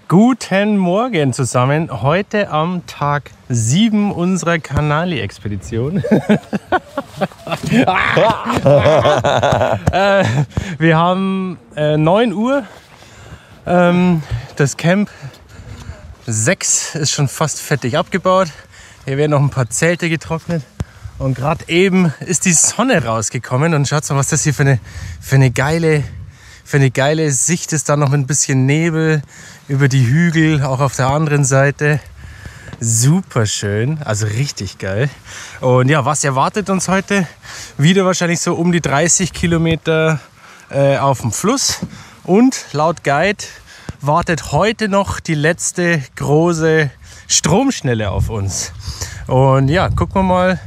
Guten Morgen zusammen. Heute am Tag 7 unserer Canali-Expedition. Wir haben 9 Uhr. Das Camp 6 ist schon fast fertig abgebaut. Hier werden noch ein paar Zelte getrocknet. Und gerade eben ist die Sonne rausgekommen. Und schaut mal, was das hier für eine geile Sicht ist. Da noch mit ein bisschen Nebel über die Hügel, auch auf der anderen Seite. Super schön, also richtig geil. Und ja, was erwartet uns heute? Wieder wahrscheinlich so um die 30 Kilometer auf dem Fluss. Und laut Guide wartet heute noch die letzte große Stromschnelle auf uns. Und ja, gucken wir mal,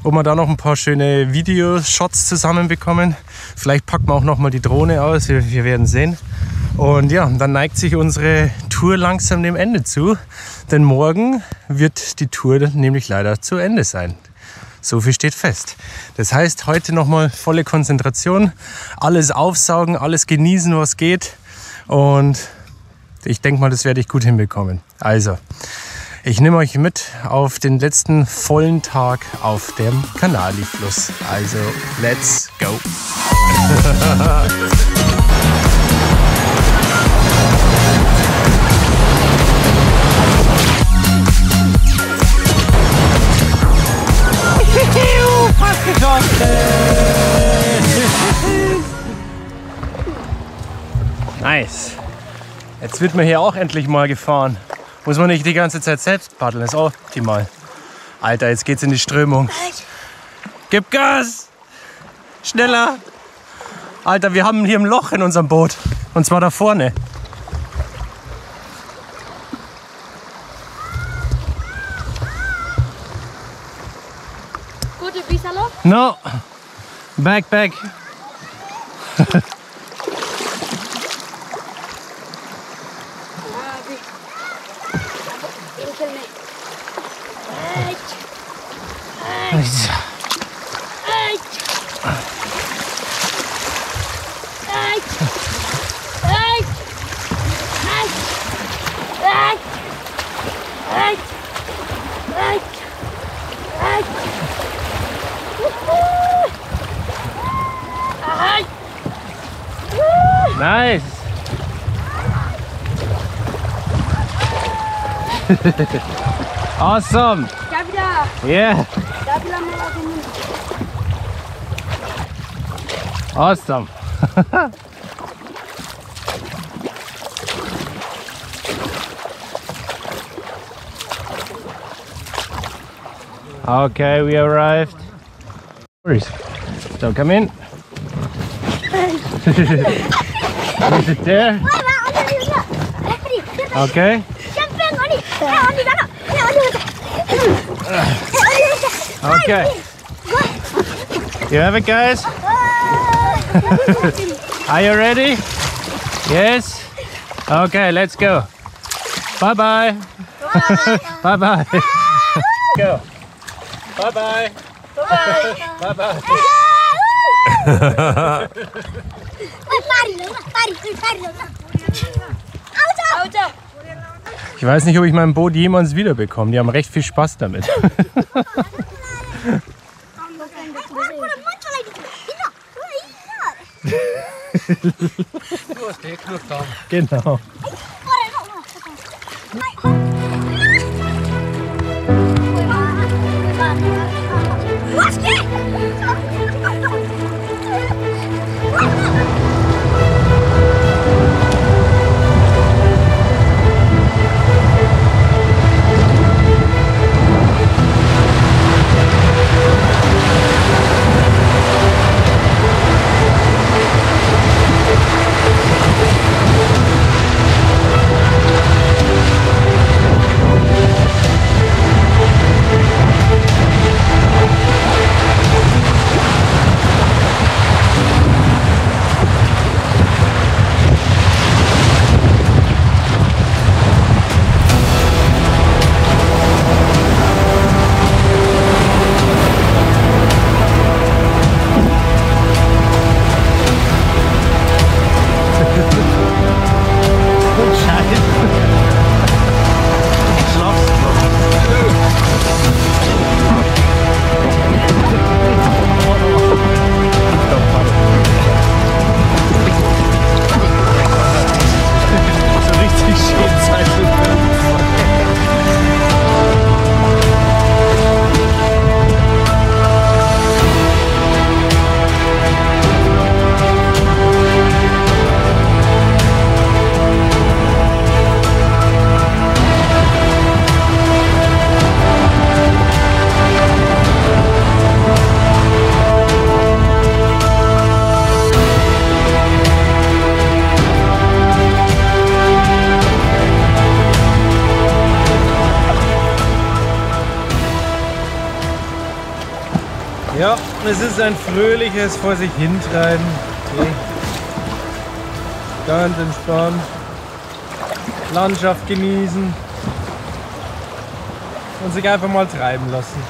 ob wir da noch ein paar schöne Videoshots zusammenbekommen. Vielleicht packen wir auch noch mal die Drohne aus, wir werden sehen. Und ja, dann neigt sich unsere Tour langsam dem Ende zu. Denn morgen wird die Tour nämlich leider zu Ende sein. So viel steht fest. Das heißt, heute noch mal volle Konzentration. Alles aufsaugen, alles genießen, was geht. Und ich denke mal, das werde ich gut hinbekommen. Also, ich nehme euch mit auf den letzten vollen Tag auf dem Canali-Fluss. Also, let's go! Nice! Jetzt wird man hier auch endlich mal gefahren. Muss man nicht die ganze Zeit selbst paddeln, ist auch optimal. Alter, jetzt geht's in die Strömung. Gib Gas! Schneller! Alter, wir haben hier ein Loch in unserem Boot. Und zwar da vorne. Gute Bisalo? No! Back. Nice! Awesome! Yeah! Awesome! Okay, we arrived. So come in. Is it there? Okay. Okay. You have it, guys? Are you ready? Yes? Okay, let's go. Bye-bye. Bye-bye. Go. Bye-bye. Bye-bye. Ich weiß nicht, ob ich mein Boot jemals wiederbekomme. Die haben recht viel Spaß damit. Genau. Es ist ein fröhliches vor sich hintreiben. Okay. Ganz entspannt. Landschaft genießen. Und sich einfach mal treiben lassen.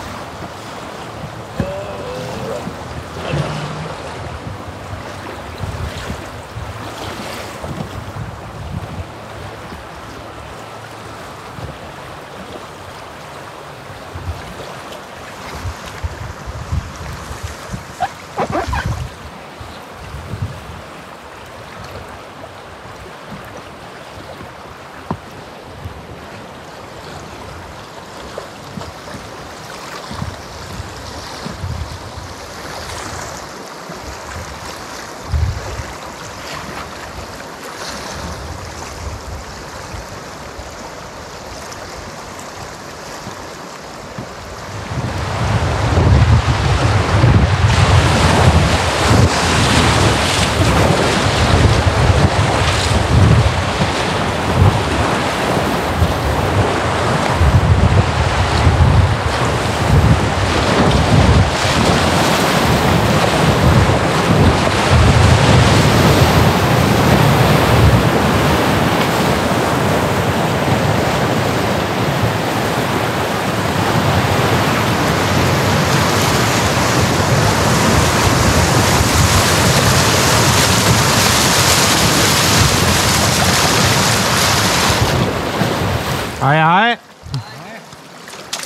Hi, hi.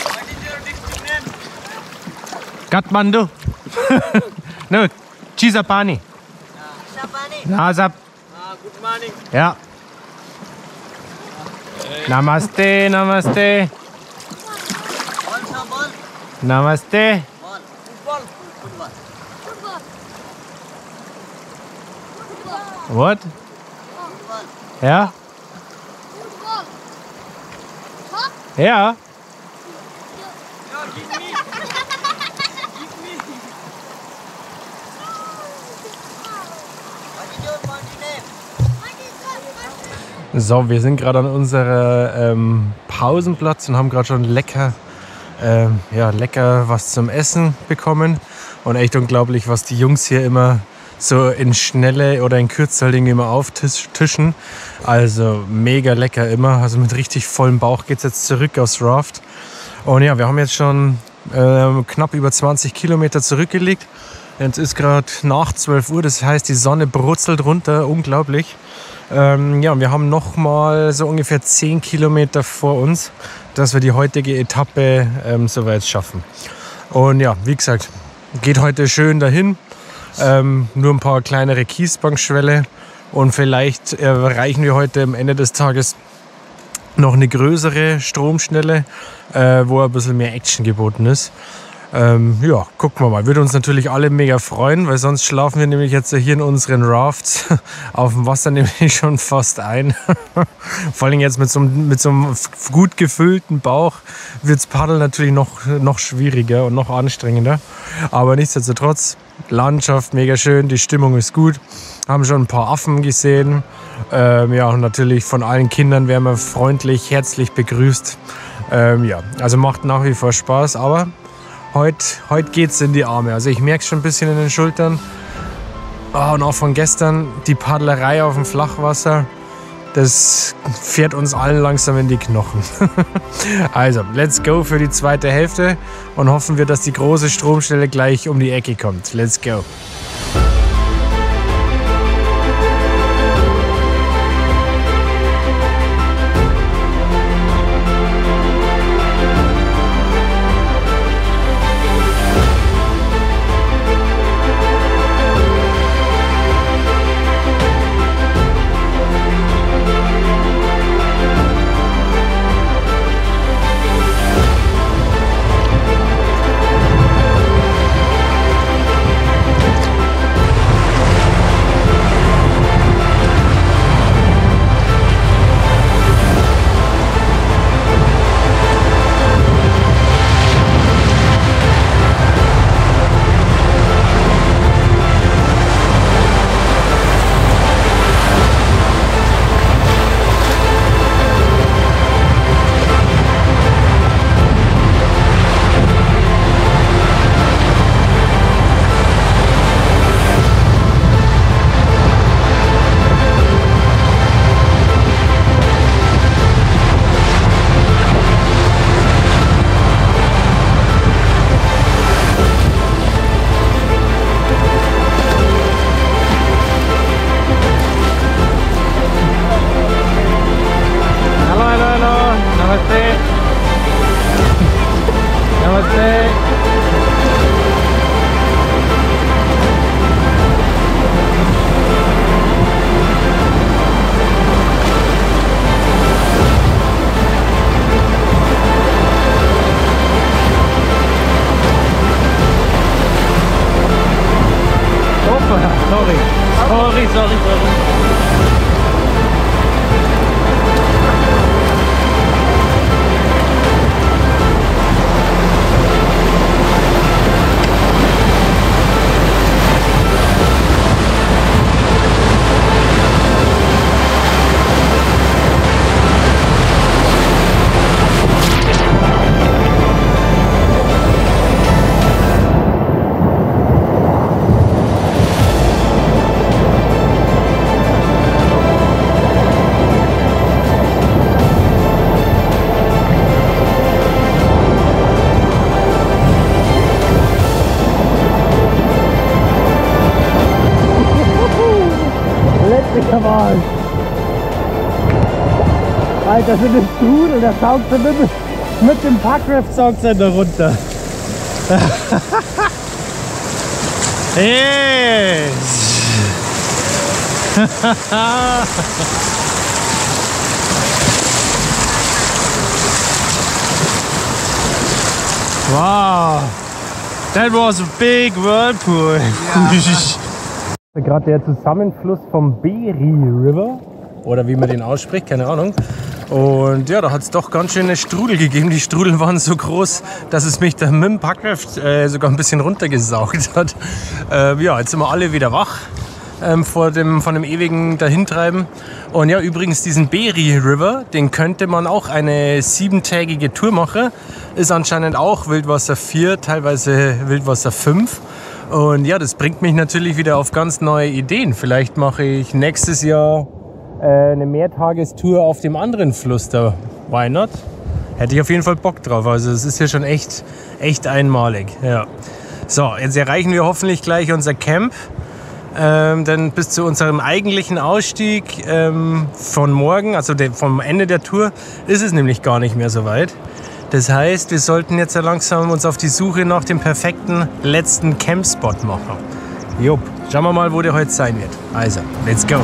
What is your district name? Kathmandu. No, Chisapani. Sapani. Nazap. Good morning. Ja. Namaste, namaste. Ball, sir, ball. Namaste. Ball. Football. Football. What? Football. Ja? Ja. No, give me. What is your country name? So, wir sind gerade an unserem Pausenplatz und haben gerade schon lecker was zum Essen bekommen. Und echt unglaublich, was die Jungs hier immer so in Schnelle oder in Kürzel immer auftischen. Also mega lecker immer. Also mit richtig vollem Bauch geht es jetzt zurück aufs Raft. Und ja, wir haben jetzt schon knapp über 20 Kilometer zurückgelegt. Jetzt ist gerade nach 12 Uhr, das heißt, die Sonne brutzelt runter, unglaublich. Und wir haben noch mal so ungefähr 10 Kilometer vor uns, dass wir die heutige Etappe soweit schaffen. Und ja, wie gesagt, geht heute schön dahin. Nur ein paar kleinere Kiesbankschwelle und vielleicht erreichen wir heute am Ende des Tages noch eine größere Stromschnelle, wo ein bisschen mehr Action geboten ist. Ja, gucken wir mal. Würde uns natürlich alle mega freuen, weil sonst schlafen wir nämlich jetzt hier in unseren Rafts auf dem Wasser nämlich schon fast ein. Vor allem jetzt mit so einem gut gefüllten Bauch wirds Paddeln natürlich noch schwieriger und noch anstrengender. Aber nichtsdestotrotz, Landschaft mega schön, die Stimmung ist gut. Haben schon ein paar Affen gesehen. Ja, und natürlich von allen Kindern werden wir freundlich, herzlich begrüßt. Ja, also macht nach wie vor Spaß, aber heute geht's in die Arme. Also ich merke es schon ein bisschen in den Schultern. Und auch von gestern die Paddlerei auf dem Flachwasser. Das fährt uns allen langsam in die Knochen. Also, let's go für die zweite Hälfte und hoffen wir, dass die große Stromstelle gleich um die Ecke kommt. Let's go. Alter, so ein Strudel, der saugt so mit dem Packraft saugt er da runter. Hey! Wow! That was a big whirlpool! Ja. Gerade der Zusammenfluss vom Beri River, oder wie man den ausspricht, keine Ahnung. Und ja, da hat es doch ganz schöne Strudel gegeben. Die Strudel waren so groß, dass es mich da mit dem Packraft sogar ein bisschen runtergesaugt hat. Ja, jetzt sind wir alle wieder wach von dem ewigen Dahintreiben. Und ja, übrigens diesen Beri River, den könnte man auch eine 7-tägige Tour machen. Ist anscheinend auch Wildwasser 4, teilweise Wildwasser 5. Und ja, das bringt mich natürlich wieder auf ganz neue Ideen. Vielleicht mache ich nächstes Jahr eine Mehrtagestour auf dem anderen Fluss da. Why not? Hätte ich auf jeden Fall Bock drauf. Also es ist ja schon echt einmalig. Ja. So, jetzt erreichen wir hoffentlich gleich unser Camp. Denn bis zu unserem eigentlichen Ausstieg von morgen, also vom Ende der Tour, ist es nämlich gar nicht mehr so weit. Das heißt, wir sollten jetzt ja langsam uns auf die Suche nach dem perfekten letzten Campspot machen. Jupp, schauen wir mal, wo der heute sein wird. Also, let's go!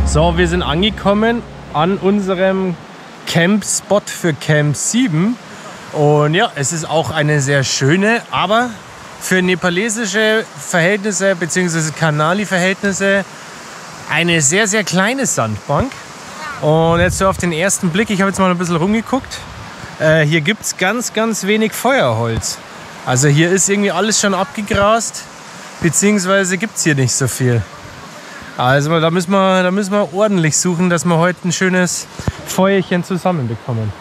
So, wir sind angekommen an unserem Campspot für Camp 7. Und ja, es ist auch eine sehr schöne, aber für nepalesische Verhältnisse bzw. Kanali-Verhältnisse eine sehr, sehr kleine Sandbank. Und jetzt so auf den ersten Blick, ich habe jetzt mal ein bisschen rumgeguckt, hier gibt es ganz wenig Feuerholz. Also hier ist irgendwie alles schon abgegrast, beziehungsweise gibt es hier nicht so viel. Also da müssen wir ordentlich suchen, dass wir heute ein schönes Feuerchen zusammenbekommen.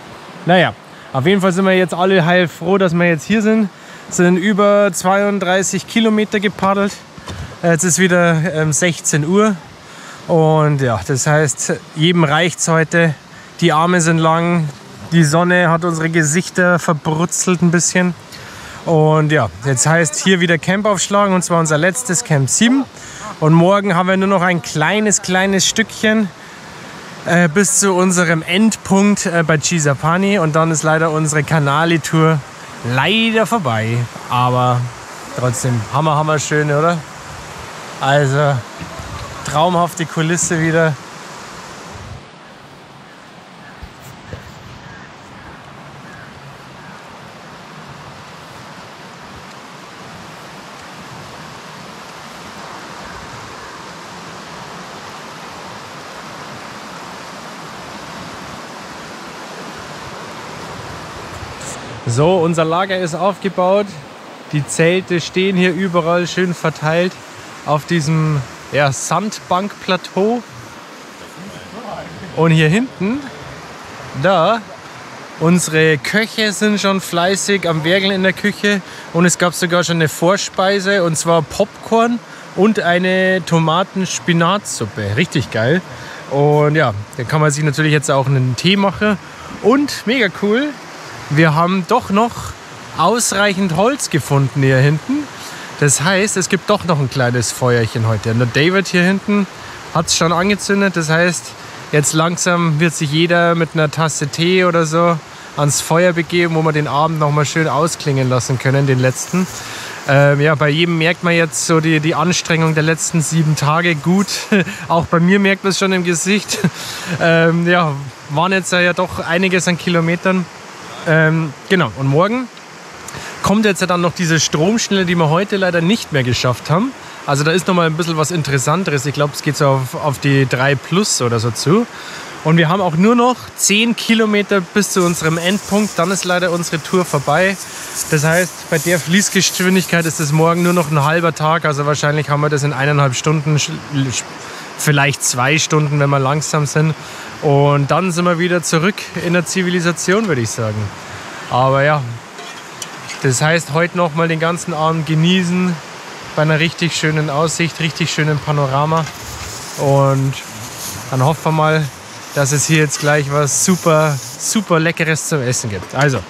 Naja, auf jeden Fall sind wir jetzt alle heilfroh, dass wir jetzt hier sind. Sind über 32 Kilometer gepaddelt. Jetzt ist wieder 16 Uhr. Und ja, das heißt, jedem reicht's heute. Die Arme sind lang, die Sonne hat unsere Gesichter verbrutzelt ein bisschen. Und ja, jetzt heißt hier wieder Camp aufschlagen, und zwar unser letztes Camp 7. Und morgen haben wir nur noch ein kleines Stückchen bis zu unserem Endpunkt bei Chisapani. Und dann ist leider unsere Kanali-Tour leider vorbei. Aber trotzdem hammer schön, oder? Also traumhafte Kulisse wieder. So, unser Lager ist aufgebaut. Die Zelte stehen hier überall schön verteilt auf diesem Sandbankplateau. Und hier hinten, da, unsere Köche sind schon fleißig am Werkeln in der Küche. Und es gab sogar schon eine Vorspeise, und zwar Popcorn und eine Tomaten-Spinatsuppe. Richtig geil. Und ja, da kann man sich natürlich jetzt auch einen Tee machen. Und mega cool, wir haben doch noch ausreichend Holz gefunden hier hinten. Das heißt, es gibt doch noch ein kleines Feuerchen heute. Und der David hier hinten hat es schon angezündet. Das heißt, jetzt langsam wird sich jeder mit einer Tasse Tee oder so ans Feuer begeben, wo wir den Abend noch mal schön ausklingen lassen können, den letzten. Ja, bei jedem merkt man jetzt so die Anstrengung der letzten 7 Tage gut. Auch bei mir merkt man es schon im Gesicht. Ja, waren jetzt ja doch einiges an Kilometern. Genau, und morgen kommt jetzt ja dann noch diese Stromschnelle, die wir heute leider nicht mehr geschafft haben. Also da ist noch mal ein bisschen was Interessanteres. Ich glaube, es geht so auf die 3 Plus oder so zu. Und wir haben auch nur noch 10 Kilometer bis zu unserem Endpunkt. Dann ist leider unsere Tour vorbei. Das heißt, bei der Fließgeschwindigkeit ist es morgen nur noch ein halber Tag. Also wahrscheinlich haben wir das in 1,5 Stunden, vielleicht 2 Stunden, wenn wir langsam sind. Und dann sind wir wieder zurück in der Zivilisation, würde ich sagen. Aber ja, das heißt, heute noch mal den ganzen Abend genießen bei einer richtig schönen Aussicht, richtig schönen Panorama. Und dann hoffen wir mal, dass es hier jetzt gleich was super, super Leckeres zum Essen gibt. Also,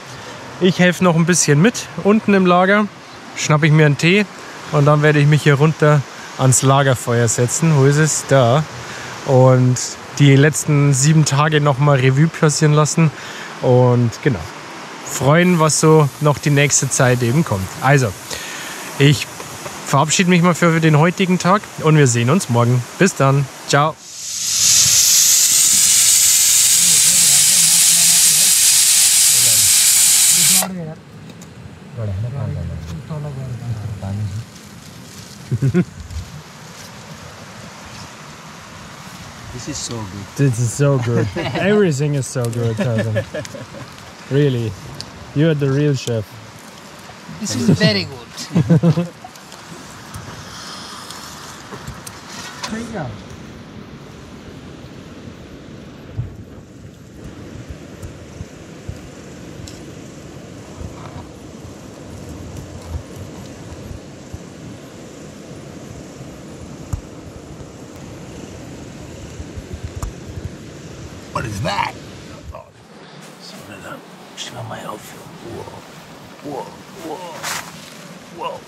ich helfe noch ein bisschen mit unten im Lager, schnappe ich mir einen Tee und dann werde ich mich hier runter ans Lagerfeuer setzen. Wo ist es? Da. Und die letzten 7 Tage noch mal Revue passieren lassen und genau, freuen, was so noch die nächste Zeit eben kommt. Also, ich verabschiede mich mal für den heutigen Tag und wir sehen uns morgen. Bis dann. Ciao. This is so good. This is so good. Everything is so good, cousin. Really. You're the real chef. This is very good. What is that? Smell my outfit. Whoa. Whoa. Whoa. Whoa.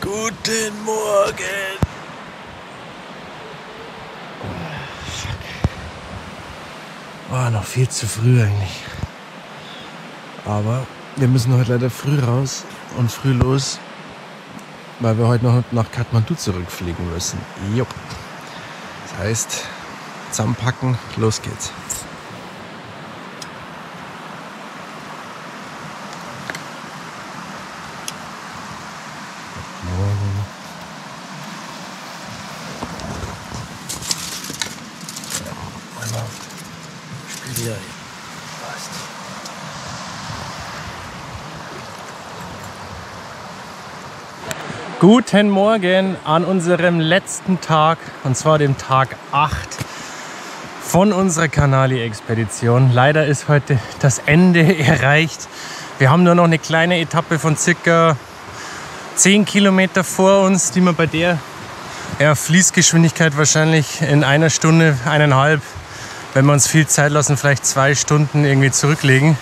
Guten Morgen. Oh, noch viel zu früh eigentlich. Aber wir müssen heute leider früh raus und früh los, weil wir heute noch nach Kathmandu zurückfliegen müssen. Jupp. Das heißt, zusammenpacken, los geht's. Guten Morgen an unserem letzten Tag, und zwar dem Tag 8 von unserer Canali-Expedition. Leider ist heute das Ende erreicht. Wir haben nur noch eine kleine Etappe von circa 10 Kilometer vor uns, die wir bei der Fließgeschwindigkeit wahrscheinlich in 1 Stunde, 1,5, wenn wir uns viel Zeit lassen, vielleicht 2 Stunden irgendwie zurücklegen.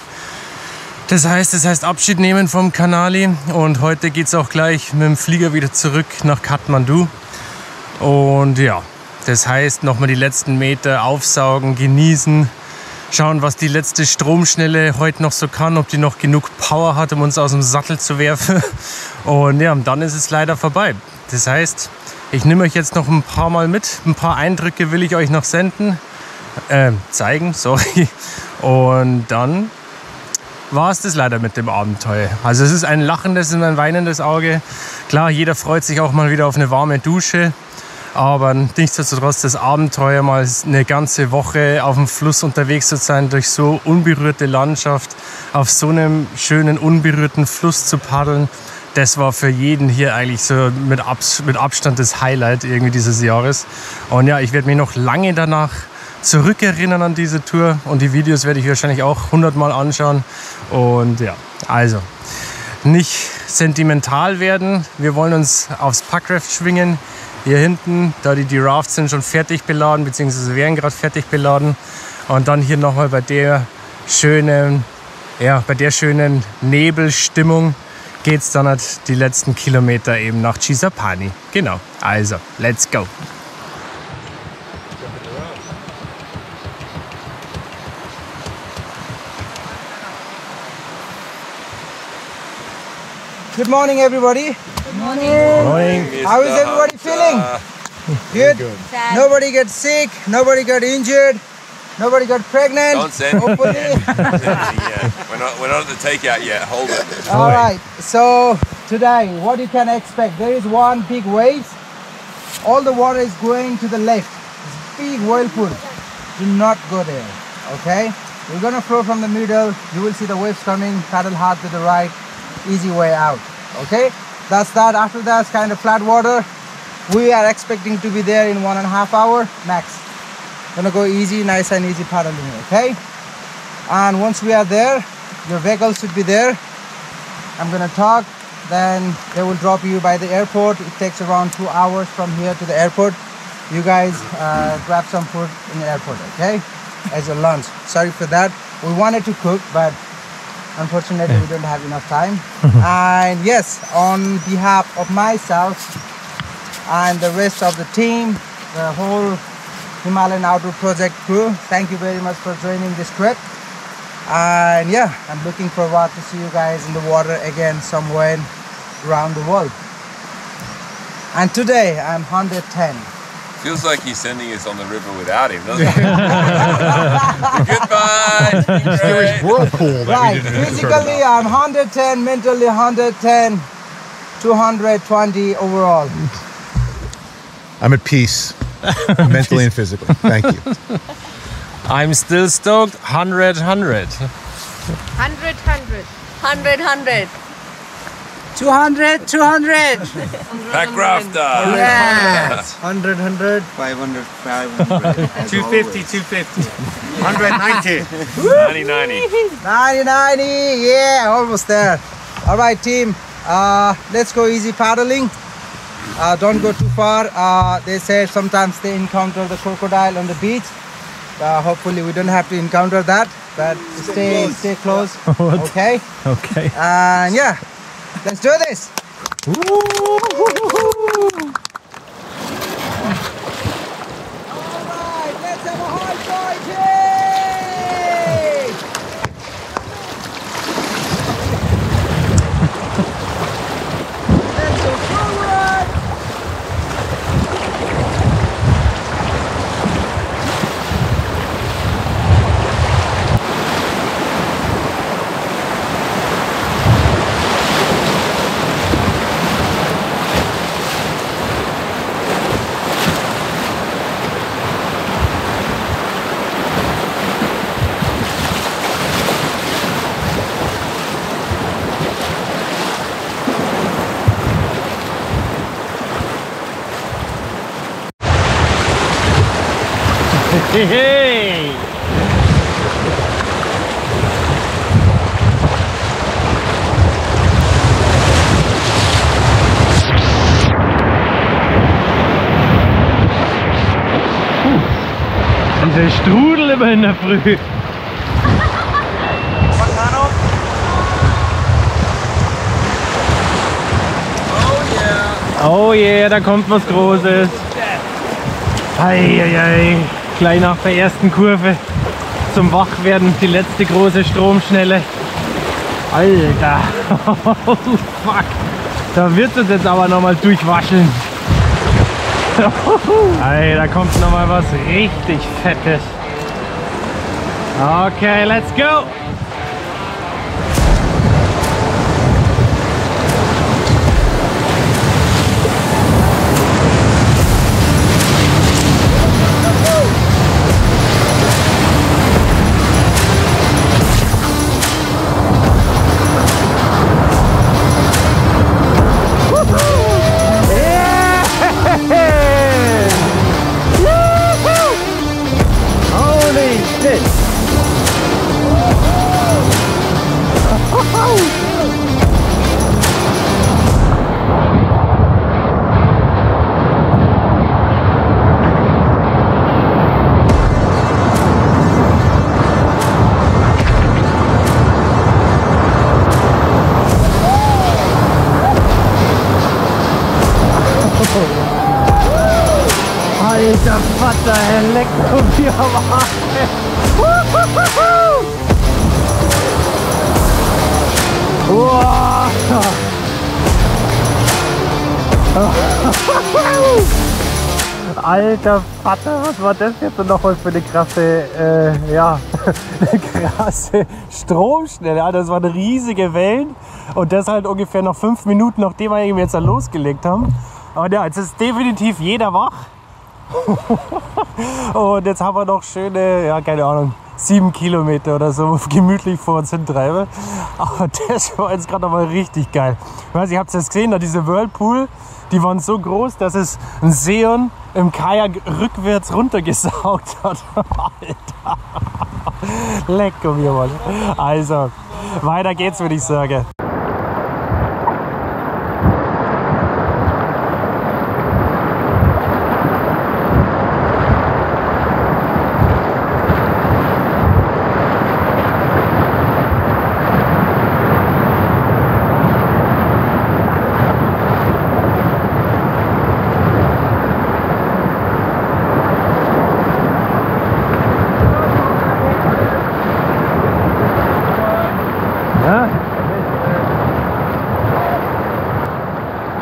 Das heißt Abschied nehmen vom Canali, und heute geht es auch gleich mit dem Flieger wieder zurück nach Kathmandu. Und ja, das heißt nochmal die letzten Meter aufsaugen, genießen, schauen, was die letzte Stromschnelle heute noch so kann, ob die noch genug Power hat, um uns aus dem Sattel zu werfen. Und ja, dann ist es leider vorbei. Das heißt, ich nehme euch jetzt noch ein paar Mal mit, ein paar Eindrücke will ich euch noch zeigen. Und dann war es das leider mit dem Abenteuer. Also es ist ein lachendes und ein weinendes Auge. Klar, jeder freut sich auch mal wieder auf eine warme Dusche. Aber nichtsdestotrotz das Abenteuer, mal eine ganze Woche auf dem Fluss unterwegs zu sein, durch so unberührte Landschaft, auf so einem schönen unberührten Fluss zu paddeln, das war für jeden hier eigentlich so mit Abstand das Highlight irgendwie dieses Jahres. Und ja, ich werde mich noch lange danach zurückerinnern an diese Tour und die Videos werde ich wahrscheinlich auch 100 Mal anschauen. Und ja, also nicht sentimental werden. Wir wollen uns aufs Packraft schwingen. Hier hinten, da die Rafts sind schon fertig beladen, beziehungsweise werden gerade fertig beladen. Und dann hier nochmal bei der schönen Nebelstimmung geht es dann halt die letzten Kilometer eben nach Chisapani. Genau, also, let's go. Good morning, everybody. Good morning. Morning. How is everybody feeling? Good. Nobody got sick. Nobody got injured. Nobody got pregnant. Don't send Hopefully. Yeah. We're not at the takeout yet. Hold it. All right. So today, what you can expect? There is one big wave. All the water is going to the left. It's big whirlpool. Do not go there. Okay. We're gonna flow from the middle. You will see the waves coming. Paddle hard to the right. Easy way out. Okay. That's that. After that, it's kind of flat water. We are expecting to be there in 1.5 hours max. Gonna go easy, nice and easy paddling, okay? And once we are there, your vehicle should be there. I'm gonna talk, then they will drop you by the airport. It takes around 2 hours from here to the airport. You guys grab some food in the airport, okay? As a lunch. Sorry for that. We wanted to cook, but unfortunately we don't have enough time. And yes, on behalf of myself and the rest of the team, the whole Himalayan Outdoor Project crew, thank you very much for joining this trip. And yeah, I'm looking forward to see you guys in the water again somewhere around the world. And today I'm 110. Feels like he's sending us on the river without him, doesn't it? Goodbye. Great. Whirlpool. Right, physically I'm 110, mentally 110, 220 overall. I'm at peace, mentally and physically. Thank you. I'm still stoked. 100, 100. 100, 100. 100, 100. 200, 200. Pack rafter. Yes. 100, 100. 500, 250, 250. 190. 90, 90. 90, 90. Yeah, almost there. All right, team. Let's go easy paddling. Don't go too far. They say sometimes they encounter the crocodile on the beach. Hopefully we don't have to encounter that, but stay close. Okay. Okay. And yeah, let's do this. Alright, let's have a high fighting! Let's go forward! Hey, hey. Dieser Strudel immer in der Früh. Oh yeah, da kommt was Großes. Eieiei, gleich nach der ersten Kurve zum Wachwerden die letzte große Stromschnelle. Alter, oh fuck, da wird es jetzt aber nochmal durchwascheln. Ey, da kommt nochmal was richtig Fettes. Okay, let's go! Alter Vater, Elektrobier am Arsch. Wow. Alter Vater, was war das jetzt nochmal für eine krasse, eine krasse Stromschnelle. Ja, das waren riesige Wellen und das halt ungefähr noch 5 Minuten, nachdem wir jetzt losgelegt haben. Aber ja, jetzt ist definitiv jeder wach. Und jetzt haben wir noch schöne, ja keine Ahnung, 7 Kilometer oder so gemütlich vor uns hintreiben. Aber das war jetzt gerade nochmal richtig geil. Ich weiß, ihr habt es jetzt gesehen, da diese Whirlpool, die waren so groß, dass es ein Seon im Kajak rückwärts runtergesaugt hat. Alter. Lecker mir mal. Also, weiter geht's, würde ich sagen.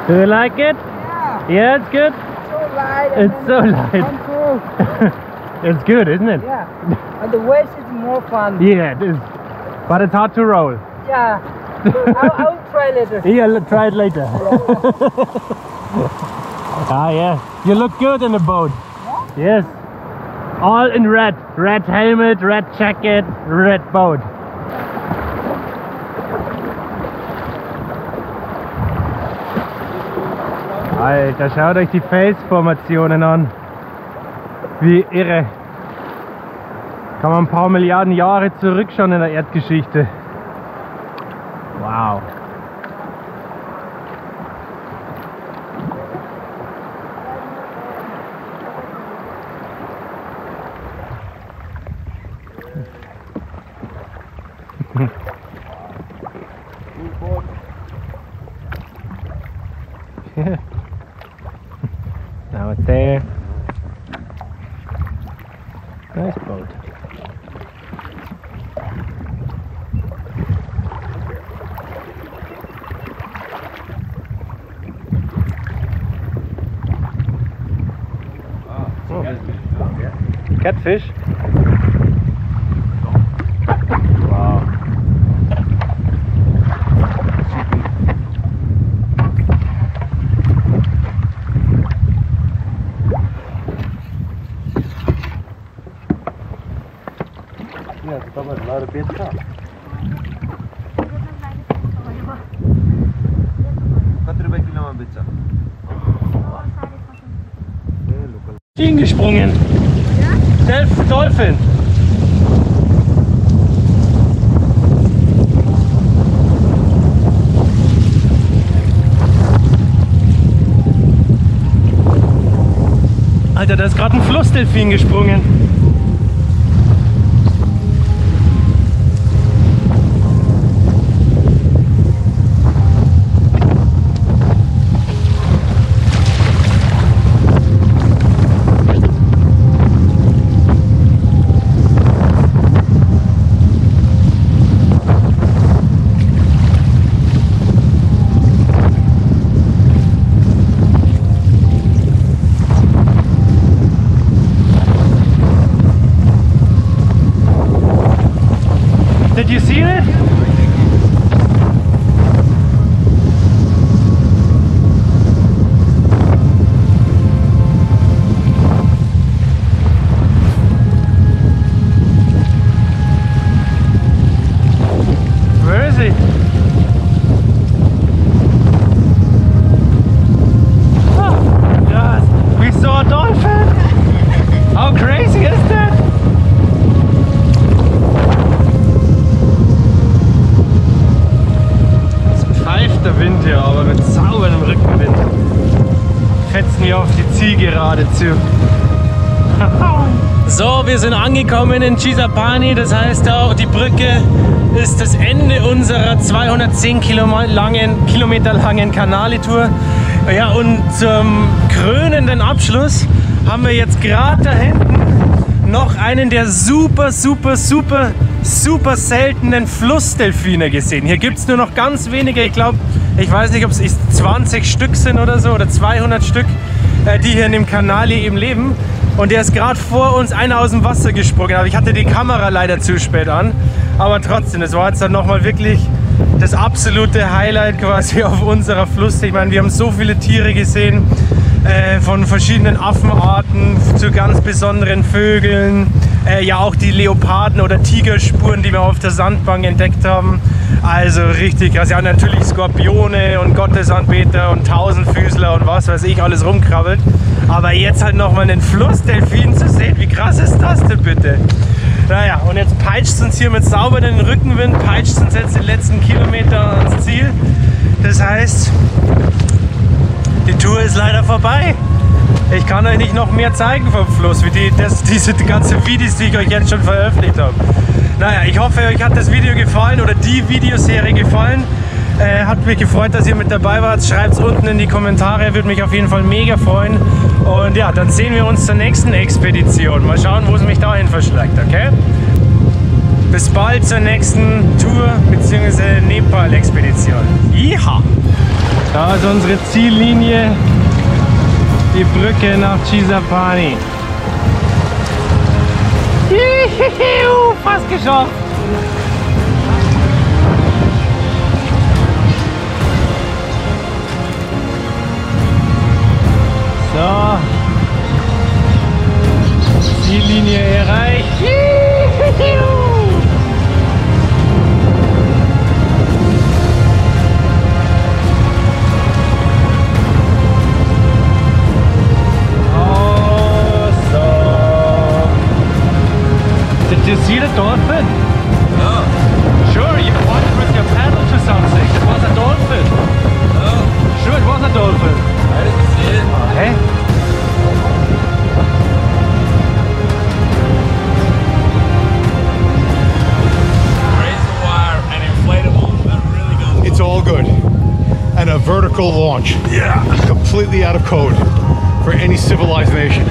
Do you like it? Yeah, it's good. So light. It's so light. It's good, isn't it? Yeah. And the waves is more fun. Yeah, it is. But it's hard to roll. Yeah. I'll try later. Yeah, try it later. Yeah. You look good in the boat. Yes. All in red. Red helmet, red jacket, red boat. Alter, schaut euch die Felsformationen an. Wie irre. Kann man ein paar Milliarden Jahre zurückschauen in der Erdgeschichte. Wow. Now it's there. Nice boat. Catfish? Wow. Yeah, it's a lot of big stuff. Hingesprungen. Ja? Dolphin. Alter, da ist gerade ein Flussdelfin gesprungen. Did you see it? Where is he? Oh, yes, we saw a dolphin! How crazy is that? Der Wind hier, aber mit sauberem Rückenwind fetzen wir auf die Zielgerade zu. So, wir sind angekommen in Chisapani, das heißt auch die Brücke ist das Ende unserer 210 Kilometer langen Canali-Tour. Ja, und zum krönenden Abschluss haben wir jetzt gerade da hinten noch einen der super seltenen Flussdelfine gesehen. Hier gibt es nur noch ganz wenige, ich glaube, ich weiß nicht, ob es 20 Stück sind oder so oder 200 Stück, die hier in dem Kanal hier eben leben. Und der ist gerade vor uns einer aus dem Wasser gesprungen. Aber ich hatte die Kamera leider zu spät an. Aber trotzdem, das war jetzt dann nochmal wirklich das absolute Highlight quasi auf unserer Fluss. Ich meine, wir haben so viele Tiere gesehen, von verschiedenen Affenarten zu ganz besonderen Vögeln. Ja, auch die Leoparden oder Tigerspuren, die wir auf der Sandbank entdeckt haben. Also richtig krass. Ja, natürlich Skorpione und Gottesanbeter und Tausendfüßler und was weiß ich, alles rumkrabbelt. Aber jetzt halt nochmal einen Flussdelfin zu sehen, wie krass ist das denn bitte? Naja, und jetzt peitscht es uns hier mit sauberem Rückenwind, peitscht uns jetzt den letzten Kilometer ans Ziel. Das heißt, die Tour ist leider vorbei. Ich kann euch nicht noch mehr zeigen vom Fluss, wie diese ganzen Videos, die ich euch jetzt schon veröffentlicht habe. Naja, ich hoffe, euch hat das Video gefallen oder die Videoserie gefallen. Hat mich gefreut, dass ihr mit dabei wart. Schreibt es unten in die Kommentare, würde mich auf jeden Fall mega freuen. Und ja, dann sehen wir uns zur nächsten Expedition. Mal schauen, wo es mich dahin verschlägt, okay? Bis bald zur nächsten Tour bzw. Nepal-Expedition. Jiha! Da ist unsere Ziellinie, die Brücke nach Chisapani. Juhu, fast geschafft! So, Ziellinie erreicht. Awesome. Did you see the dolphin? No. Sure, you pointed with your paddle to something. It was a dolphin. No. Sure, it was a dolphin. I didn't see it. Hey? Razor wire and inflatable. That really goes. It's all good. And a vertical launch. Yeah. Completely out of code for any civilized nation.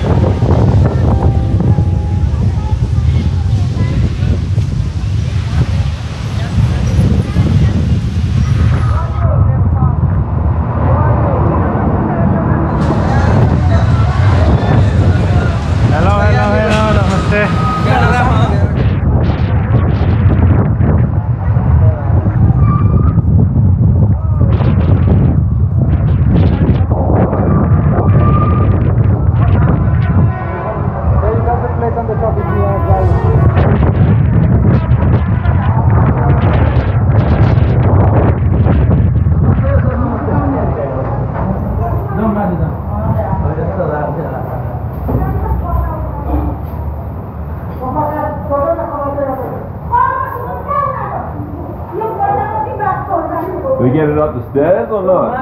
Do we get it up the stairs or not?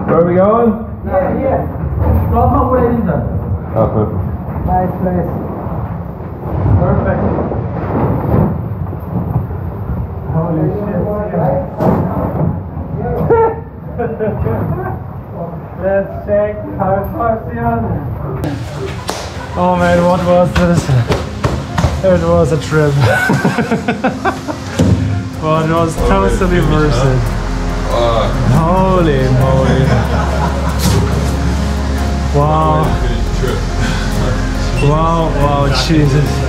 Where are we going? Oh, perfect. Nice place. Perfect. Holy shit. Let's check how far it's on. Oh man, what was this? It was a trip. Well, it was totally worth it. Holy moly. Wow. Wow, Jesus.